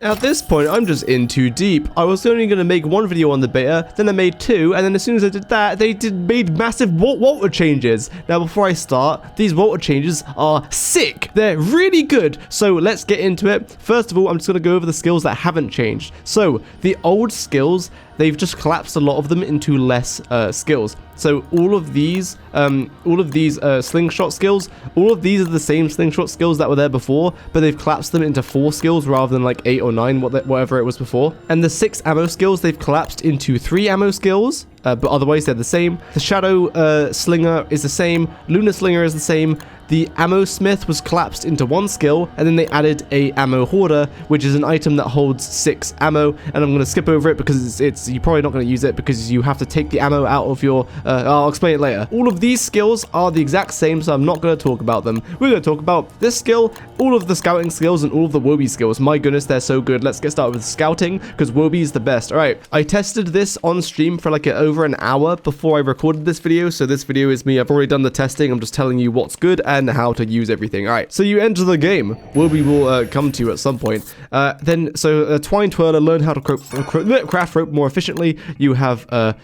At this point, I'm just in too deep. I was only going to make one video on the beta, then I made two, and then as soon as I did that, they made massive water changes. Now, before I start, these water changes are sick. They're really good. So let's get into it. First of all, I'm just going to go over the skills that haven't changed. So the old skills, they've just collapsed a lot of them into less skills. So all of these slingshot skills, all of these are the same slingshot skills that were there before, but they've collapsed them into 4 skills rather than like 8 or 9, whatever it was before. And the 6 ammo skills, they've collapsed into 3 ammo skills, but otherwise they're the same. The shadow slinger is the same. Lunar slinger is the same. The ammo smith was collapsed into 1 skill, and then they added a ammo hoarder, which is an item that holds 6 ammo. And I'm going to skip over it because you're probably not going to use it because you have to take the ammo out of your. I'll explain it later. All of these skills are the exact same, so I'm not going to talk about them. We're going to talk about this skill, all of the scouting skills, and all of the Woby skills. My goodness, they're so good. Let's get started with scouting because Woby is the best. All right, I tested this on stream for like over an hour before I recorded this video. So this video is me. I've already done the testing. I'm just telling you what's good and how to use everything. All right, so you enter the game. Woby will come to you at some point. So twine twirler, learn how to craft rope more efficiently. You have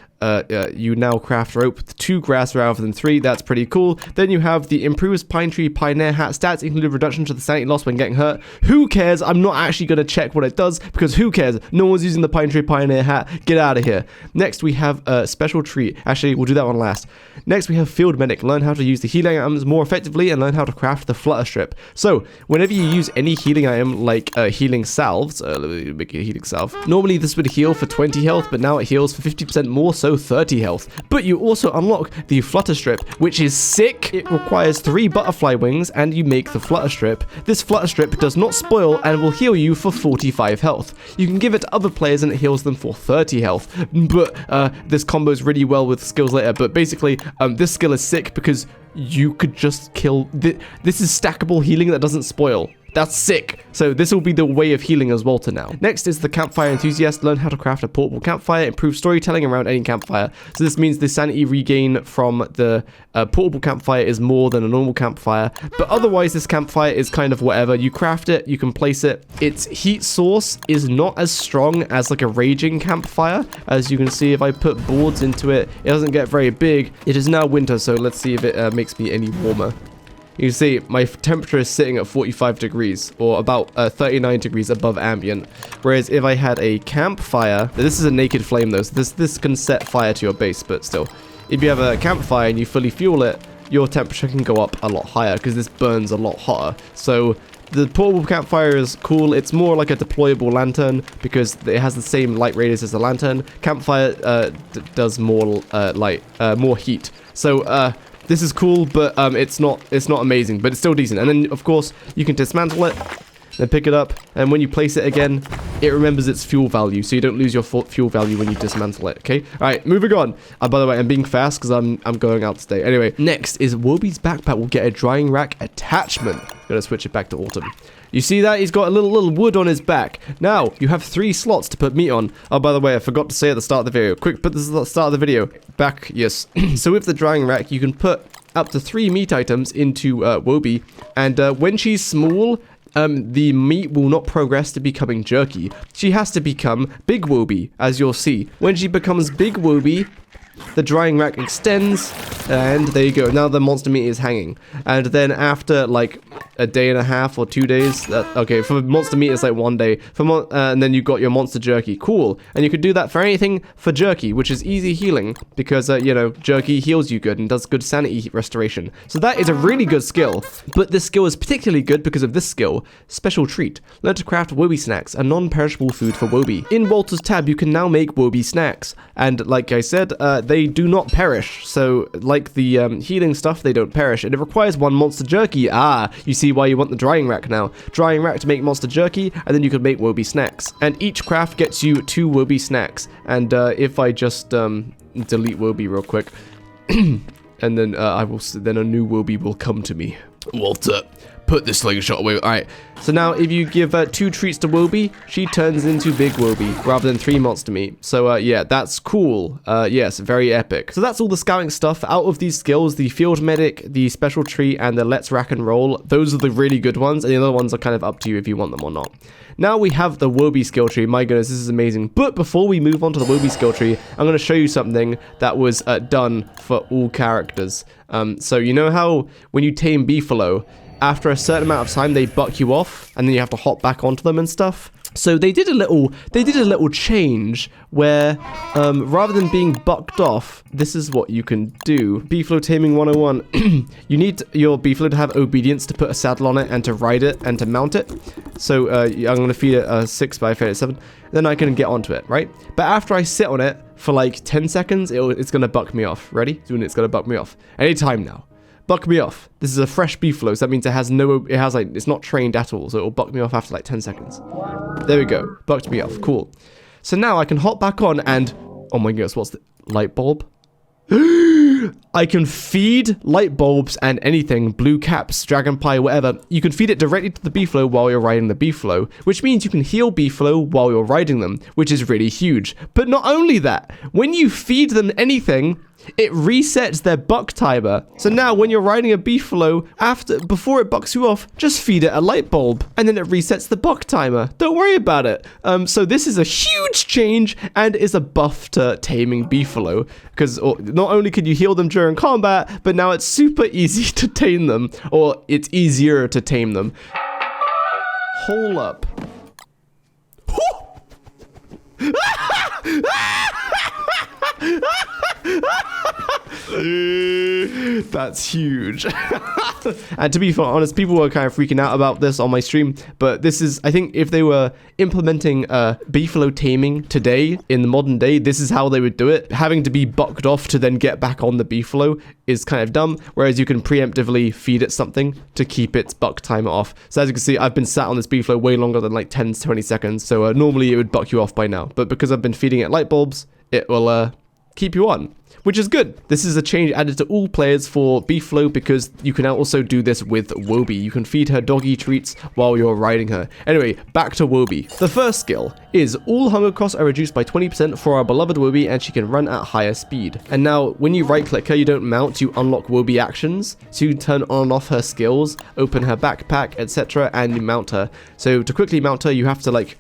you now craft rope 2 grass rather than 3. That's pretty cool. Then you have the improves pine tree pioneer hat stats, including reduction to the sanity loss when getting hurt. Who cares? I'm not actually going to check what it does because who cares? No one's using the pine tree pioneer hat. Get out of here. Next we have a special treat. Actually, we'll do that one last. Next we have field medic. Learn how to use the healing items more effectively and learn how to craft the flutter strip. So whenever you use any healing item like healing salves, let me make a healing salve. Normally this would heal for 20 health, but now it heals for 50% more, so 30 health. But you also unlock the flutter strip, which is sick. It requires 3 butterfly wings and you make the flutter strip. This flutter strip does not spoil and will heal you for 45 health. You can give it to other players and it heals them for 30 health. But this combos really well with skills later. But basically, this skill is sick because you could just kill. This is stackable healing that doesn't spoil. That's sick. So this will be the way of healing as Walter now. Next is the campfire enthusiast. Learn how to craft a portable campfire. Improve storytelling around any campfire. So this means the sanity regain from the portable campfire is more than a normal campfire. But otherwise this campfire is kind of whatever. You craft it, you can place it. Its heat source is not as strong as like a raging campfire. As you can see, if I put boards into it, it doesn't get very big. It is now winter, so let's see if it makes me any warmer. You can see my temperature is sitting at 45 degrees or about 39 degrees above ambient. Whereas if I had a campfire, this is a naked flame though, so this can set fire to your base, but still. If you have a campfire and you fully fuel it, your temperature can go up a lot higher because this burns a lot hotter. So the portable campfire is cool. It's more like a deployable lantern because it has the same light radius as the lantern. Campfire does more light, more heat. So this is cool, but it's not amazing, but it's still decent. And then of course you can dismantle it, then pick it up, and when you place it again, it remembers its fuel value, so you don't lose your fuel value when you dismantle it. Okay. All right, moving on. By the way, I'm being fast because I'm going out today. Anyway, next is Woby's backpack will get a drying rack attachment. Gonna switch it back to autumn. You see that? He's got a little wood on his back. Now, you have 3 slots to put meat on. Oh, by the way, I forgot to say at the start of the video. Quick, put this at the start of the video. Back, yes. So with the drying rack, you can put up to 3 meat items into Woby. And when she's small, the meat will not progress to becoming jerky. She has to become Big Woby, as you'll see. When she becomes Big Woby, the drying rack extends, and there you go. Now the monster meat is hanging. And then after like a day and a half or 2 days, okay, for monster meat it's like 1 day. And then you got your monster jerky. Cool. And you could do that for anything for jerky, which is easy healing because you know, jerky heals you good and does good sanity restoration. So that is a really good skill. But this skill is particularly good because of this skill, special treat. Learn to craft Woby snacks, a non-perishable food for Woby. In Walter's tab, you can now make Woby snacks, and like I said, they do not perish. So like the healing stuff, they don't perish, and it requires 1 monster jerky. You see why you want the drying rack now. Drying rack to make monster jerky, and then you can make Woby snacks. And each craft gets you 2 Woby snacks. And if I just delete Woby real quick, and then then a new Woby will come to me. Walter, put this slingshot away. Alright, so now if you give 2 treats to Woby, she turns into Big Woby rather than 3 monster meat. So yeah, that's cool. Yes, very epic. So that's all the scouting stuff. Out of these skills, the field medic, the special treat, and the let's rack and roll, those are the really good ones, and the other ones are kind of up to you if you want them or not. now we have the Woby skill tree. My goodness, this is amazing. But before we move on to the Woby skill tree, I'm going to show you something that was done for all characters. So you know how when you tame BEEFALO, after a certain amount of time, they buck you off, and then you have to hop back onto them and stuff. So they did a little change where rather than being bucked off, this is what you can do. BEEFALO taming 101. You need your BEEFALO to have obedience to put a saddle on it and to ride it and to mount it. So I'm going to feed it a 6 by 7. Then I can get onto it, right? But after I sit on it for like 10 seconds, it's going to buck me off. Ready? Soon it's going to buck me off. Anytime now. Buck me off. This is a fresh BEEFALO, so that means it's not trained at all, so it'll buck me off after like 10 seconds. There we go. Bucked me off. Cool. So now I can hop back on and, oh my goodness, what's the light bulb? I can feed light bulbs and anything, blue caps, dragon pie, whatever. You can feed it directly to the BEEFALO while you're riding the BEEFALO, which means you can heal BEEFALO while you're riding them, which is really huge. But not only that, when you feed them anything, it resets their buck timer. So now when you're riding a BEEFALO, before it bucks you off, just feed it a light bulb and then it resets the buck timer. Don't worry about it. So this is a huge change and is a buff to taming BEEFALO, because not only can you heal them during combat, but now it's super easy to tame them, or it's easier to tame them. Hold up. That's huge. And to be honest, people were kind of freaking out about this on my stream, but this is, I think if they were implementing BEEFALO taming today in the modern day, this is how they would do it. Having to be bucked off to then get back on the BEEFALO is kind of dumb, whereas you can preemptively feed it something to keep its buck timer off. So as you can see, I've been sat on this BEEFALO way longer than like 10 to 20 seconds, so normally it would buck you off by now, but because I've been feeding it light bulbs, it will keep you on, which is good. This is a change added to all players for BEEFALO, because you can now also do this with Woby. You can feed her doggy treats while you're riding her. Anyway, back to Woby. The first skill is all hunger costs are reduced by 20% for our beloved Woby, and she can run at higher speed. And now when you right click her, you don't mount, you unlock Woby actions. So you can turn on and off her skills, open her backpack, etc., and you mount her. So to quickly mount her, you have to like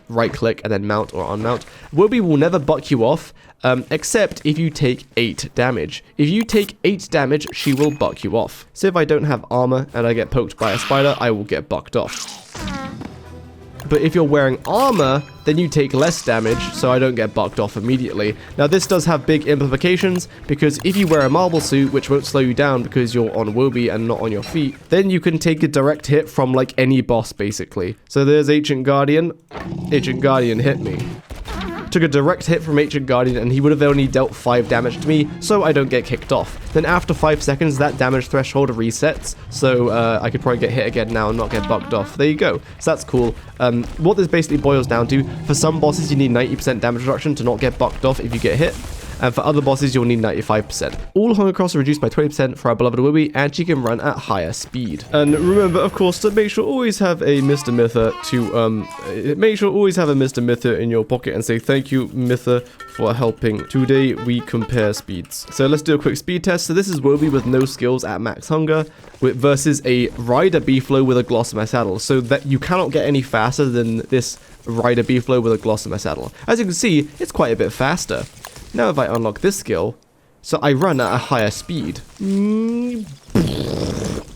right click and then mount or unmount. Woby will never buck you off, except if you take 8 damage. If you take 8 damage, she will buck you off. So if I don't have armor and I get poked by a spider, I will get bucked off. But if you're wearing armor, then you take less damage, so I don't get bucked off immediately. Now this does have big implications, because if you wear a marble suit, which won't slow you down because you're on Woby and not on your feet, then you can take a direct hit from like any boss basically. So there's Ancient Guardian. Ancient Guardian hit me. Took a direct hit from Ancient Guardian and he would have only dealt 5 damage to me, so I don't get kicked off. Then after 5 seconds, that damage threshold resets, so I could probably get hit again now and not get bucked off. There you go. So that's cool. What this basically boils down to, for some bosses you need 90% damage reduction to not get bucked off if you get hit. And for other bosses, you'll need 95%. All hunger costs are reduced by 20% for our beloved Woby, and she can run at higher speed. And remember, of course, to make sure always have a Mr. Myther in your pocket and say thank you, Myther, for helping. Today we compare speeds. So let's do a quick speed test. So this is Woby with no skills at max hunger versus a rider BEEFALO with a Glossamer saddle. So that you cannot get any faster than this rider BEEFALO with a Glossamer saddle. As you can see, it's quite a bit faster. Now if I unlock this skill, so I run at a higher speed.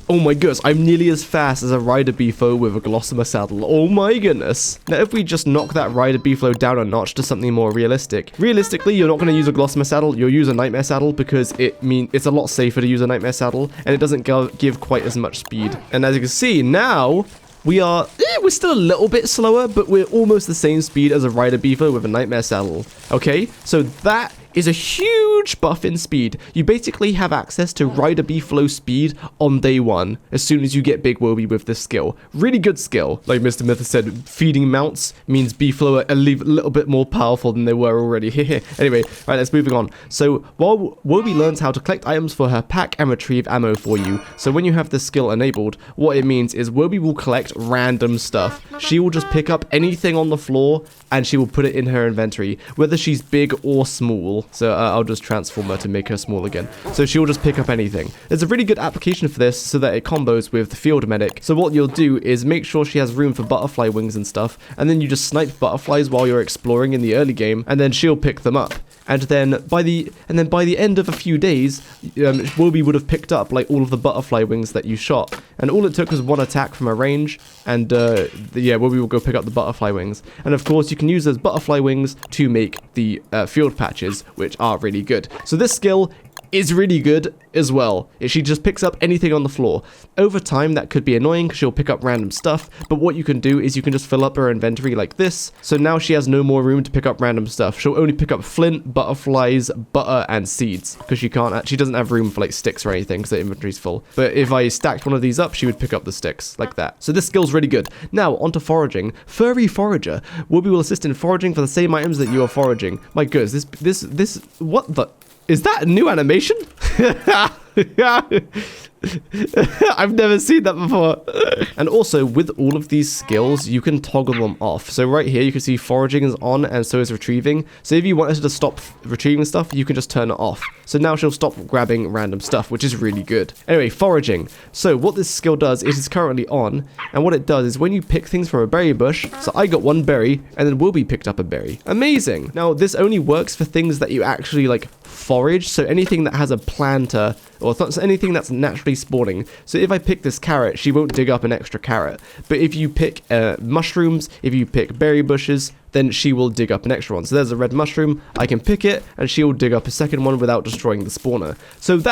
Oh my goodness, I'm nearly as fast as a rider BEEFALO with a Glossamer saddle. Oh my goodness. Now if we just knock that rider BEEFALO down a notch to something more realistic. Realistically, you're not going to use a Glossamer saddle, you'll use a Nightmare saddle, because it's a lot safer to use a Nightmare saddle, and it doesn't give quite as much speed. And as you can see, now we're still a little bit slower, but we're almost the same speed as a rider BEEFALO with a Nightmare saddle. Okay, so that is a huge buff in speed. You basically have access to rider BEEFALO speed on day 1 as soon as you get Big Woby with this skill. Really good skill. Like Mr. Myther said, feeding mounts means BEEFALO are a little bit more powerful than they were already. Anyway, right, let's moving on. So while Woby learns how to collect items for her pack and retrieve ammo for you. So when you have this skill enabled, what it means is Woby will collect random stuff. She will just pick up anything on the floor and she will put it in her inventory, whether she's big or small. small. So I'll just transform her to make her small again. So she'll just pick up anything. There's a really good application for this so that it combos with the field medic. So what you'll do is make sure she has room for butterfly wings and stuff, and then you just snipe butterflies while you're exploring in the early game, and then she'll pick them up. And then by the end of a few days, Woby would have picked up like all of the butterfly wings that you shot, and all it took was one attack from a range, and yeah, Woby will go pick up the butterfly wings. And of course, you can use those butterfly wings to make the field patches, which are really good. So this skill is really good as well. She just picks up anything on the floor. Over time, that could be annoying because she'll pick up random stuff, but what you can do is you can just fill up her inventory like this. So now she has no more room to pick up random stuff. She'll only pick up flint, butterflies, butter, and seeds because she doesn't have room for like sticks or anything because her inventory's full. But if I stacked one of these up, she would pick up the sticks like that. So this skill's really good. Now onto foraging. Furry forager. Woby will assist in foraging for the same items that you are foraging. My goodness, this what the... Is that a new animation? I've never seen that before. And also, with all of these skills, you can toggle them off. So right here, you can see foraging is on, and so is retrieving. So if you wanted to stop retrieving stuff, you can just turn it off. So now she'll stop grabbing random stuff, which is really good. Anyway, foraging. So what this skill does is it's currently on, and what it does is when you pick things from a berry bush, so I got one berry, and then Woby picked up a berry. Amazing. Now, this only works for things that you actually, like, forage. So anything that has a planter, or anything that's naturally spawning. So if I pick this carrot, she won't dig up an extra carrot. But if you pick mushrooms, if you pick berry bushes, then she will dig up an extra one. So there's a red mushroom, I can pick it, and she will dig up a second one without destroying the spawner. So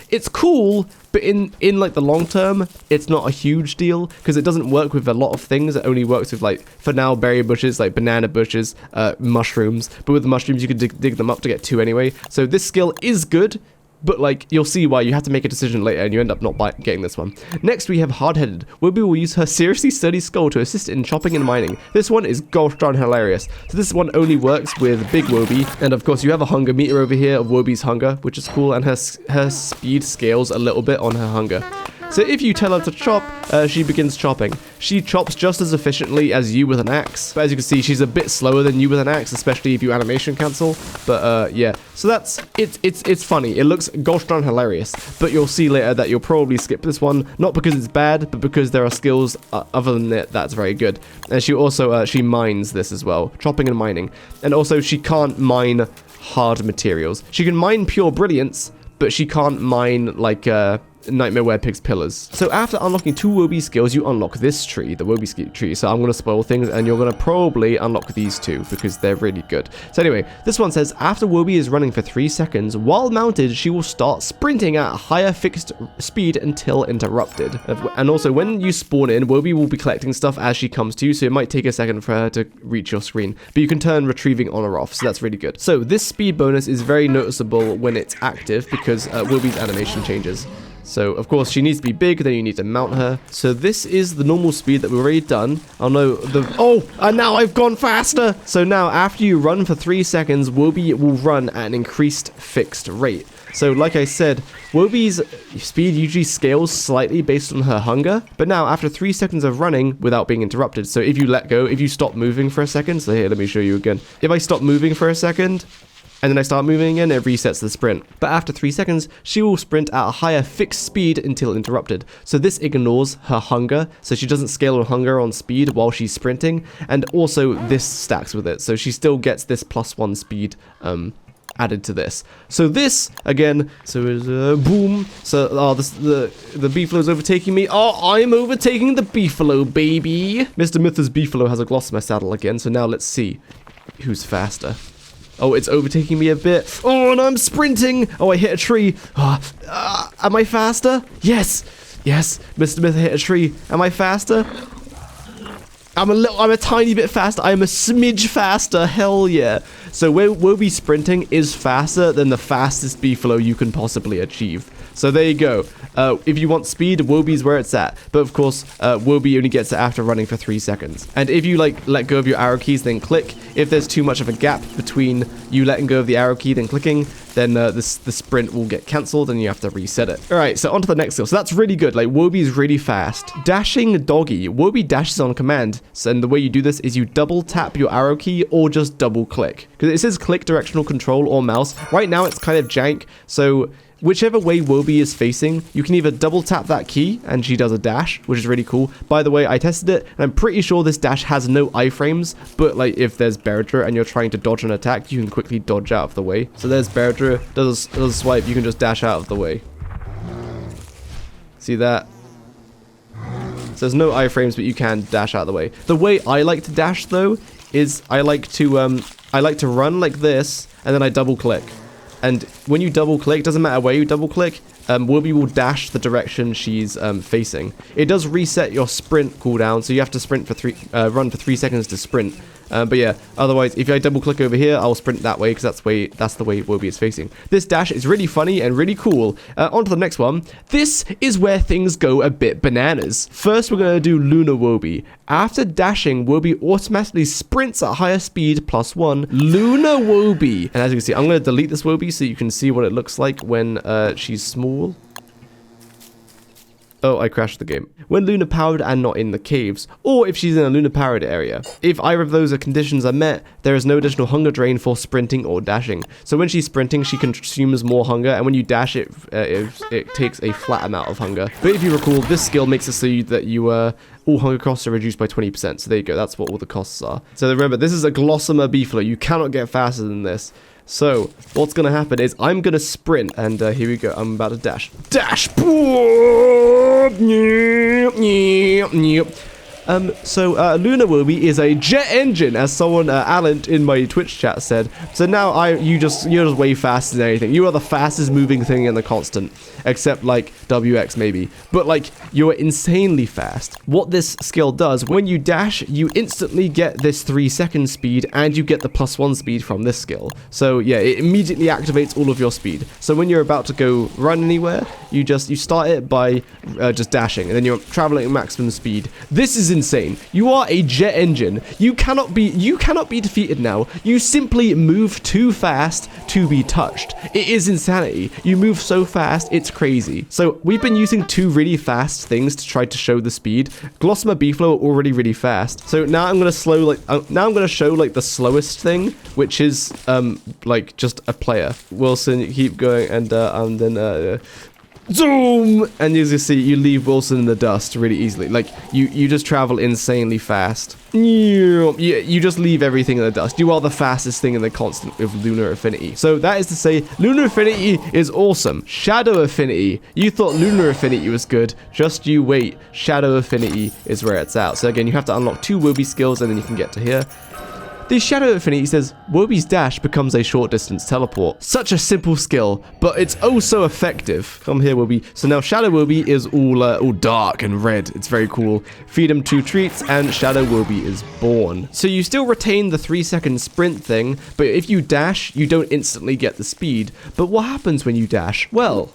it's cool, but in like the long term, it's not a huge deal, because it doesn't work with a lot of things. It only works with, like, for now, berry bushes, like banana bushes, mushrooms. But with the mushrooms, you can dig them up to get 2 anyway. So this skill is good, but, like, you'll see why you have to make a decision later and you end up not getting this one. Next, we have hard-headed. Woby will use her seriously sturdy skull to assist in chopping and mining. This one is gosh darn hilarious. So this one only works with big Woby. And of course, you have a hunger meter over here of Woby's hunger, which is cool. And her speed scales a little bit on her hunger. So if you tell her to chop, she begins chopping. She chops just as efficiently as you with an axe. But as you can see, she's a bit slower than you with an axe, especially if you animation cancel. But yeah, so that's it's funny. It looks gosh darn hilarious. But you'll see later that you'll probably skip this one, not because it's bad, but because there are skills other than it that's very good. And she also she mines this as well, chopping and mining. And also she can't mine hard materials. She can mine pure brilliance, but she can't mine like Nightmare Where Pigs Pillars. So after unlocking 2 Woby skills, you unlock this tree, the Woby tree. So I'm going to spoil things, and you're going to probably unlock these 2 because they're really good. So anyway, this one says, after Woby is running for 3 seconds, while mounted, she will start sprinting at a higher fixed speed until interrupted. And also, when you spawn in, Woby will be collecting stuff as she comes to you, so it might take a second for her to reach your screen. But you can turn retrieving on or off, so that's really good. So this speed bonus is very noticeable when it's active because Woby's animation changes. So, of course, she needs to be big, then you need to mount her. So this is the normal speed that we've already done. Oh, no, and now I've gone faster! So now, after you run for 3 seconds, Woby will run at an increased fixed rate. So, like I said, Woby's speed usually scales slightly based on her hunger. But now, after 3 seconds of running without being interrupted, so if you let go, if you stop moving for a second, so here, let me show you again. If I stop moving for a second, and then I start moving again, it resets the sprint. But after 3 seconds, she will sprint at a higher fixed speed until interrupted. So this ignores her hunger, so she doesn't scale her hunger on speed while she's sprinting. And also this stacks with it, so she still gets this +1 speed added to this. So this, again, so is boom. So, the BEEFALO is overtaking me. Oh, I'm overtaking the BEEFALO, baby. Mr. Mythos BEEFALO has a gloss in my saddle again, so now let's see who's faster. Oh, it's overtaking me a bit. Oh, and I'm sprinting. Oh, I hit a tree. Am I faster? Yes. Yes, Mr. Myth hit a tree. Am I faster? I'm a tiny bit faster. I'm a smidge faster. Hell yeah. So Woby sprinting is faster than the fastest BEEFALO you can possibly achieve. So there you go. If you want speed, Woby's where it's at. But of course, Woby only gets it after running for 3 seconds. And if you like let go of your arrow keys, then click. If there's too much of a gap between you letting go of the arrow key then clicking, then the sprint will get cancelled and you have to reset it. All right, so on to the next skill. So that's really good. Like, Woby's really fast. Dashing doggy. Woby dashes on command. So, and the way you do this is you double tap your arrow key or just double click. Because it says click directional control or mouse. Right now it's kind of jank. So whichever way Woby is facing, you can either double tap that key and she does a dash, which is really cool. By the way, I tested it and I'm pretty sure this dash has no iframes, but like if there's Beardra and you're trying to dodge an attack, you can quickly dodge out of the way. So there's Beardra, does a swipe, you can just dash out of the way. See that? So there's no iframes, but you can dash out of the way. The way I like to dash though is I like to run like this and then I double click. And when you double click, doesn't matter where you double click, Woby will dash the direction she's facing. It does reset your sprint cooldown, so you have to sprint for run for 3 seconds to sprint. But yeah, otherwise, if I double click over here, I'll sprint that way because that's the way Woby is facing. This dash is really funny and really cool. On to the next one. This is where things go a bit bananas. First, we're going to do Lunar Woby. After dashing, Woby automatically sprints at higher speed +1. Lunar Woby. And as you can see, I'm going to delete this Woby so you can see what it looks like when she's small. Oh, I crashed the game. When lunar powered and not in the caves, or if she's in a lunar powered area. If either of those conditions are met, there is no additional hunger drain for sprinting or dashing. So when she's sprinting, she consumes more hunger, and when you dash, it takes a flat amount of hunger. But if you recall, this skill makes it so that all hunger costs are reduced by 20%. So there you go, that's what all the costs are. So remember, this is a Glossomer BEEFALO. You cannot get faster than this. So, what's going to happen is I'm going to sprint, and here we go. I'm about to dash. Dash! Lunar Woby is a jet engine, as someone, Alan, in my Twitch chat said. So now you're just way faster than anything. You are the fastest moving thing in the constant, except like WX maybe. But like, you're insanely fast. What this skill does, when you dash, you instantly get this 3-second speed, and you get the +1 speed from this skill. So yeah, it immediately activates all of your speed. So when you're about to go run anywhere, you start it by just dashing, and then you're traveling at maximum speed. This is insane. You are a jet engine. You cannot be defeated now. You simply move too fast to be touched. It is insanity. You move so fast, it's crazy. So we've been using 2 really fast things to try to show the speed. Glossomer BEEFALO are already really fast. So now I'm gonna show like the slowest thing, which is like just a player. Wilson, you keep going, and then zoom, and as you see, you leave Wilson in the dust really easily. Like you just travel insanely fast. You just leave everything in the dust. You are the fastest thing in the constant with Lunar Affinity. So that is to say, Lunar Affinity is awesome. Shadow Affinity. You thought Lunar Affinity was good. Just you wait. Shadow Affinity is where it's at. So again, you have to unlock 2 Woby skills, and then you can get to here. The Shadow Affinity says, Woby's dash becomes a short distance teleport. Such a simple skill, but it's oh so effective. Come here, Woby. So now Shadow Woby is all dark and red. It's very cool. Feed him 2 treats, and Shadow Woby is born. So you still retain the 3-second sprint thing, but if you dash, you don't instantly get the speed. But what happens when you dash? Well,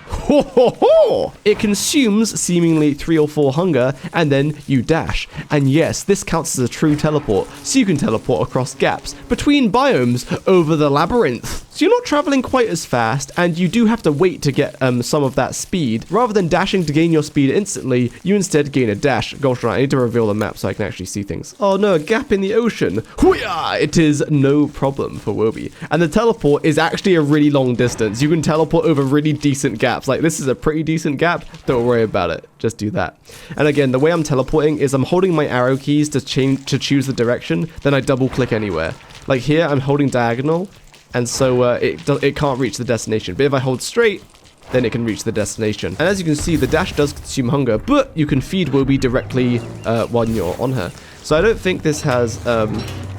ho ho ho! It consumes seemingly 3 or 4 hunger, and then you dash. And yes, this counts as a true teleport, so you can teleport across gaps between biomes over the labyrinth. So you're not traveling quite as fast, and you do have to wait to get some of that speed. Rather than dashing to gain your speed instantly, you instead gain a dash. Gosh, right, I need to reveal the map so I can actually see things. Oh no, a gap in the ocean. Hoo-yah! It is no problem for Woby. And the teleport is actually a really long distance. You can teleport over really decent gaps. Like, this is a pretty decent gap. Don't worry about it. Just do that. And again, the way I'm teleporting is I'm holding my arrow keys to choose the direction, then I double click anywhere. Like here, I'm holding diagonal, and so it can't reach the destination. But if I hold straight, then it can reach the destination. And as you can see, the dash does consume hunger, but you can feed Woby directly while you're on her. So I don't think this has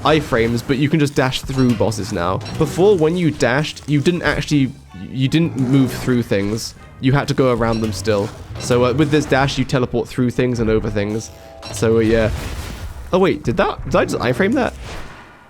iframes, but you can just dash through bosses now. Before, when you dashed, you didn't move through things. You had to go around them still. So with this dash, you teleport through things and over things. So yeah. Oh wait, did I just iframe that?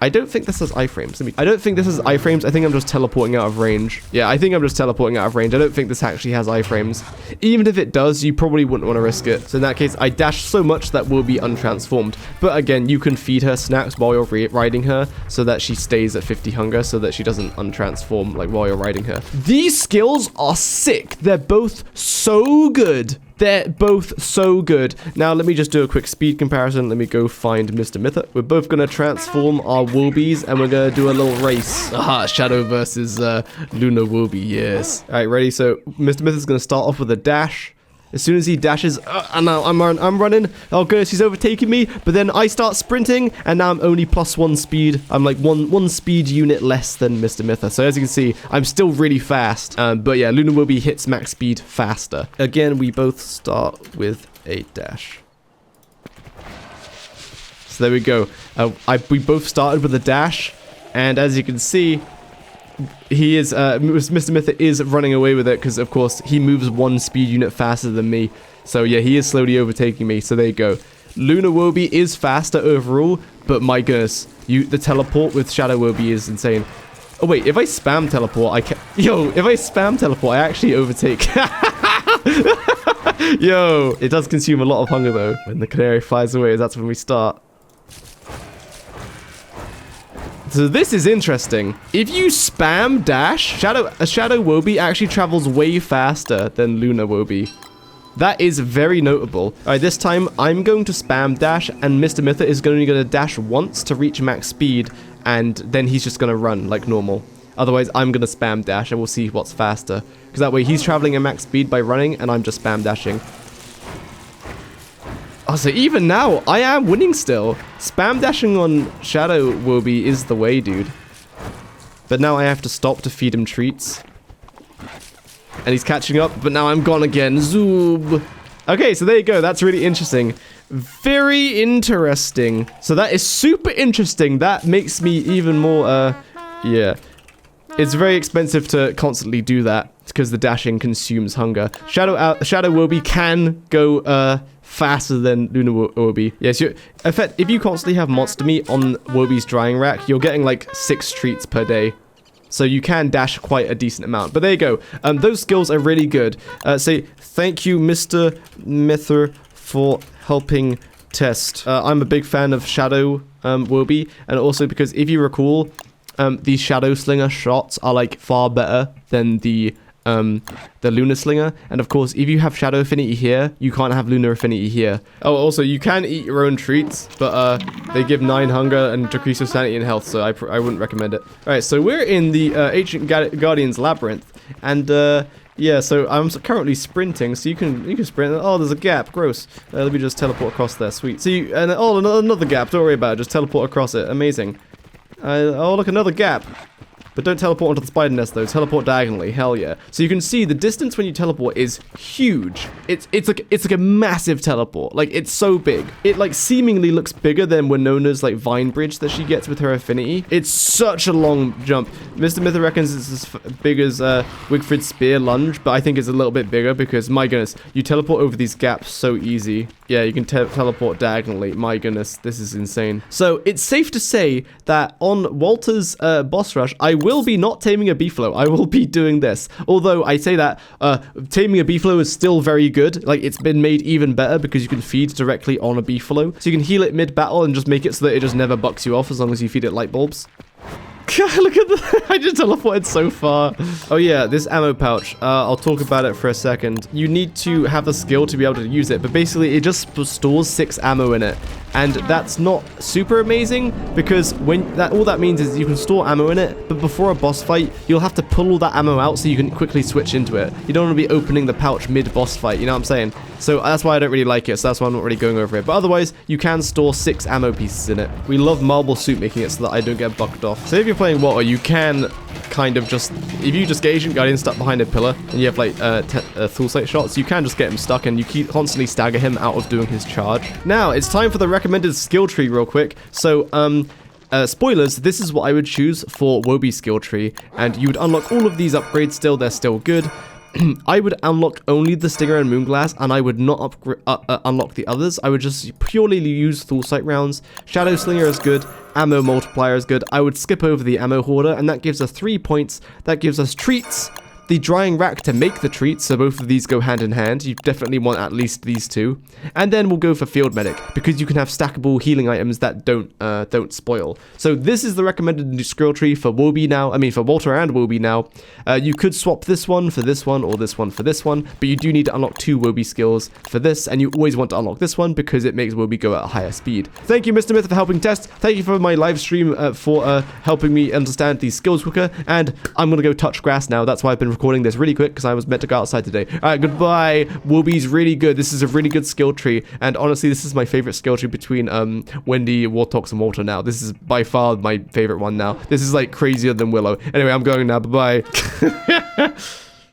I don't think this has iframes. I don't think this has iframes. I think I'm just teleporting out of range. Yeah, I think I'm just teleporting out of range. I don't think this actually has iframes. Even if it does, you probably wouldn't want to risk it. So in that case, I dash so much that will be untransformed. But again, you can feed her snacks while you're riding her so that she stays at 50 hunger so that she doesn't untransform like while you're riding her. These skills are sick. They're both so good. They're both so good. Now, let me just do a quick speed comparison. Let me go find Mr. Myther. We're both going to transform our Wobies, and we're going to do a little race. Aha, Shadow versus Lunar Woby, yes. All right, ready? So, Mr. Myther's going to start off with a dash. As soon as he dashes, and now I'm running. Oh goodness, he's overtaking me. But then I start sprinting, and now I'm only +1 speed. I'm like one speed unit less than Mr. Myther. So as you can see, I'm still really fast. But yeah, Lunar Woby hits max speed faster. Again, we both start with a dash. So there we go. We both started with a dash, and as you can see, he is Mr. Myther is running away with it because of course he moves 1 speed unit faster than me. So yeah, he is slowly overtaking me. So there you go. Lunar Woby is faster overall, but my goodness, the teleport with Shadow Woby is insane. Oh wait, if I spam teleport, if I spam teleport, I actually overtake. Yo, it does consume a lot of hunger though. When the canary flies away, that's when we start. So this is interesting. If you spam dash, a Shadow Woby actually travels way faster than Lunar Woby. That is very notable. All right, this time I'm going to spam dash, and Mr. Myther is only going to dash once to reach max speed, and then he's just going to run like normal. Otherwise, I'm going to spam dash, and we'll see what's faster. Because that way he's traveling at max speed by running, and I'm just spam dashing. Oh, so even now, I am winning still. Spam dashing on Shadow Woby is the way, dude. But now I have to stop to feed him treats. And he's catching up, but now I'm gone again. Zoom. Okay, so there you go. That's really interesting. Very interesting. So that is super interesting. That makes me even more, yeah. It's very expensive to constantly do that because the dashing consumes hunger. Shadow Woby can go, faster than Lunar Woby. Yes, in fact, if you constantly have monster meat on Woby's drying rack, you're getting like 6 treats per day. So you can dash quite a decent amount. But there you go. Those skills are really good. Say thank you, Mr. Myther, for helping test. I'm a big fan of Shadow Woby, and also because if you recall, these Shadow Slinger shots are like far better than the Lunar Slinger, and of course if you have Shadow Affinity here, you can't have Lunar Affinity here. Oh, also you can eat your own treats, but they give 9 hunger and decrease your sanity and health, so I wouldn't recommend it. Alright, so we're in the Ancient Guardian's Labyrinth, and yeah, so I'm currently sprinting, so you can sprint. Oh, there's a gap, gross. Let me just teleport across there, sweet. So another gap, don't worry about it, just teleport across it, amazing. Oh look, another gap. But don't teleport onto the spider nest though, teleport diagonally, hell yeah. So you can see the distance when you teleport is huge. It's like a massive teleport, like it's so big. It like seemingly looks bigger than Winona's like vine bridge that she gets with her affinity. It's such a long jump. Mr. Myther reckons it's as big as Wigfrid's spear lunge, but I think it's a little bit bigger because my goodness, you teleport over these gaps so easy. Yeah, you can teleport diagonally. My goodness, this is insane. So it's safe to say that on Walter's boss rush, I will be not taming a BEEFALO. I will be doing this. Although I say that taming a BEEFALO is still very good. Like it's been made even better because you can feed directly on a BEEFALO. So you can heal it mid-battle and just make it so that it just never bucks you off as long as you feed it light bulbs. Look at that. I just teleported so far. Oh yeah, this ammo pouch. I'll talk about it for a second. You need to have the skill to be able to use it, but basically it just stores 6 ammo in it. And that's not super amazing because all that means is you can store ammo in it, but before a boss fight, you'll have to pull all that ammo out so you can quickly switch into it. You don't want to be opening the pouch mid-boss fight, you know what I'm saying? So that's why I don't really like it, so that's why I'm not really going over it. But otherwise, you can store 6 ammo pieces in it. We love marble soup making it so that I don't get bucked off. So if you're playing water, you can kind of just, if you just get Ancient Guardian stuck behind a pillar and you have like tool sight shots, you can just get him stuck and you constantly stagger him out of doing his charge. Now it's time for the recommended skill tree real quick. So spoilers, this is what I would choose for Woby skill tree, and you would unlock all of these upgrades still, they're still good. I would unlock only the Stinger and Moonglass, and I would not unlock the others. I would just purely use Thought rounds. Shadow Slinger is good. Ammo Multiplier is good. I would skip over the Ammo Hoarder, and that gives us 3 points. That gives us treats. The Drying Rack to make the treats, so both of these go hand in hand. You definitely want at least these two. And then we'll go for Field Medic, because you can have stackable healing items that don't spoil. So this is the recommended skill tree for Woby now. I mean, for Walter and Woby now. You could swap this one for this one, or this one for this one, but you do need to unlock 2 Woby skills for this, and you always want to unlock this one because it makes Woby go at a higher speed. Thank you, Mr. Myth, for helping test. Thank you for my live stream for helping me understand these skills quicker, and I'm going to go touch grass now. That's why I've been recording this really quick, because I was meant to go outside today. Alright, goodbye. Woby's really good. This is a really good skill tree, and honestly, this is my favorite skill tree between Wendy, Wartox, and Walter now. This is by far my favorite one now. This is like crazier than Willow. Anyway, I'm going now. Bye-bye.